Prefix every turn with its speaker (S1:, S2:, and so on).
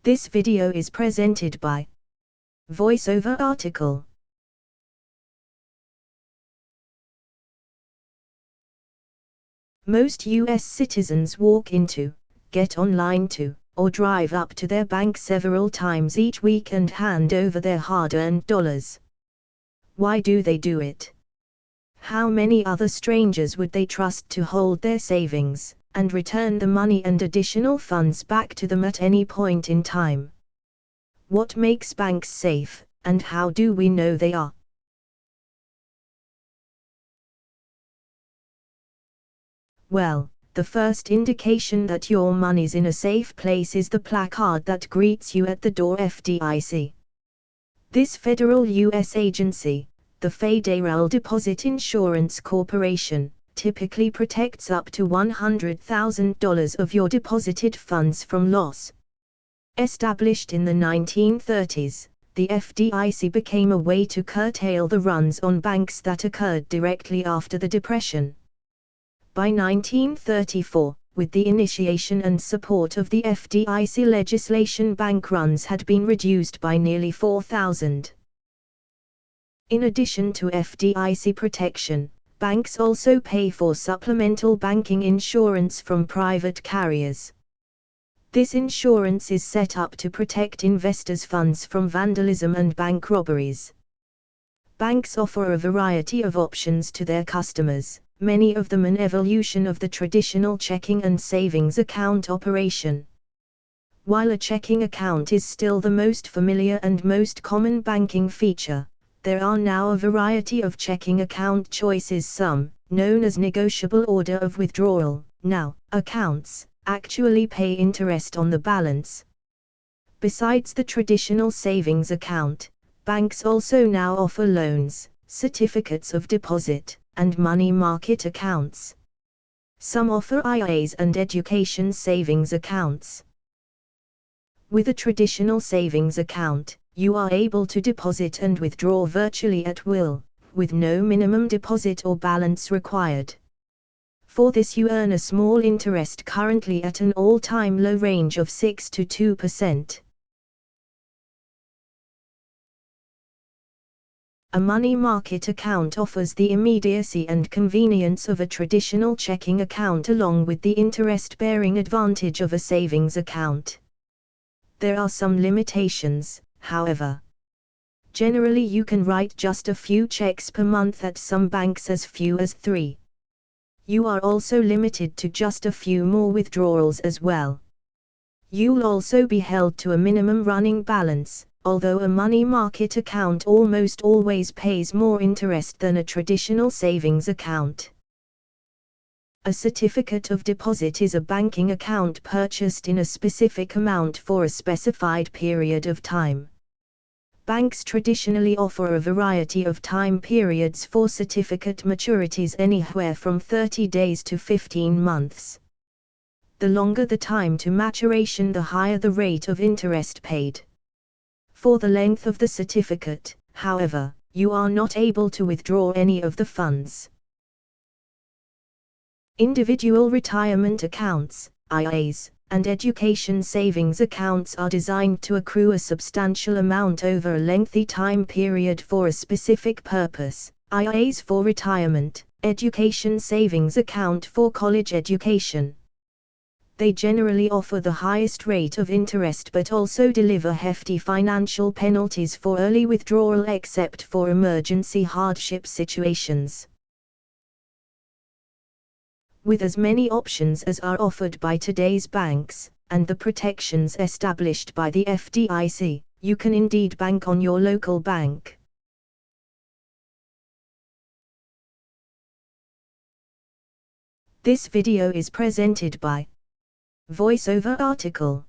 S1: This video is presented by VoiceOver article. Most US citizens walk into, get online to, or drive up to their bank several times each week and hand over their hard-earned dollars. Why do they do it? How many other strangers would they trust to hold their savings, and return the money and additional funds back to them at any point in time? What makes banks safe, and how do we know they are? Well, the first indication that your money's in a safe place is the placard that greets you at the door. FDIC. This federal U.S. agency, the Federal Deposit Insurance Corporation, typically protects up to $100,000 of your deposited funds from loss. Established in the 1930s, the FDIC became a way to curtail the runs on banks that occurred directly after the Depression. By 1934, with the initiation and support of the FDIC legislation, bank runs had been reduced by nearly 4,000. In addition to FDIC protection, banks also pay for supplemental banking insurance from private carriers. This insurance is set up to protect investors' funds from vandalism and bank robberies. Banks offer a variety of options to their customers, many of them an evolution of the traditional checking and savings account operation. While a checking account is still the most familiar and most common banking feature, there are now a variety of checking account choices. Some, known as negotiable order of withdrawal, now accounts, actually pay interest on the balance. Besides the traditional savings account, banks also now offer loans, certificates of deposit, and money market accounts. Some offer IRAs and education savings accounts. With a traditional savings account, you are able to deposit and withdraw virtually at will, with no minimum deposit or balance required. For this you earn a small interest, currently at an all-time low range of 6 to 2%. A money market account offers the immediacy and convenience of a traditional checking account along with the interest-bearing advantage of a savings account. There are some limitations, however. Generally you can write just a few checks per month, at some banks as few as 3. You are also limited to just a few more withdrawals as well. You'll also be held to a minimum running balance, although a money market account almost always pays more interest than a traditional savings account. A certificate of deposit is a banking account purchased in a specific amount for a specified period of time. Banks traditionally offer a variety of time periods for certificate maturities, anywhere from 30 days to 15 months. The longer the time to maturation, the higher the rate of interest paid. For the length of the certificate, however, you are not able to withdraw any of the funds. Individual retirement accounts, IRAs, and education savings accounts are designed to accrue a substantial amount over a lengthy time period for a specific purpose. IRAs for retirement, education savings account for college education. They generally offer the highest rate of interest but also deliver hefty financial penalties for early withdrawal except for emergency hardship situations. With as many options as are offered by today's banks, and the protections established by the FDIC, you can indeed bank on your local bank. This video is presented by VoiceOver article.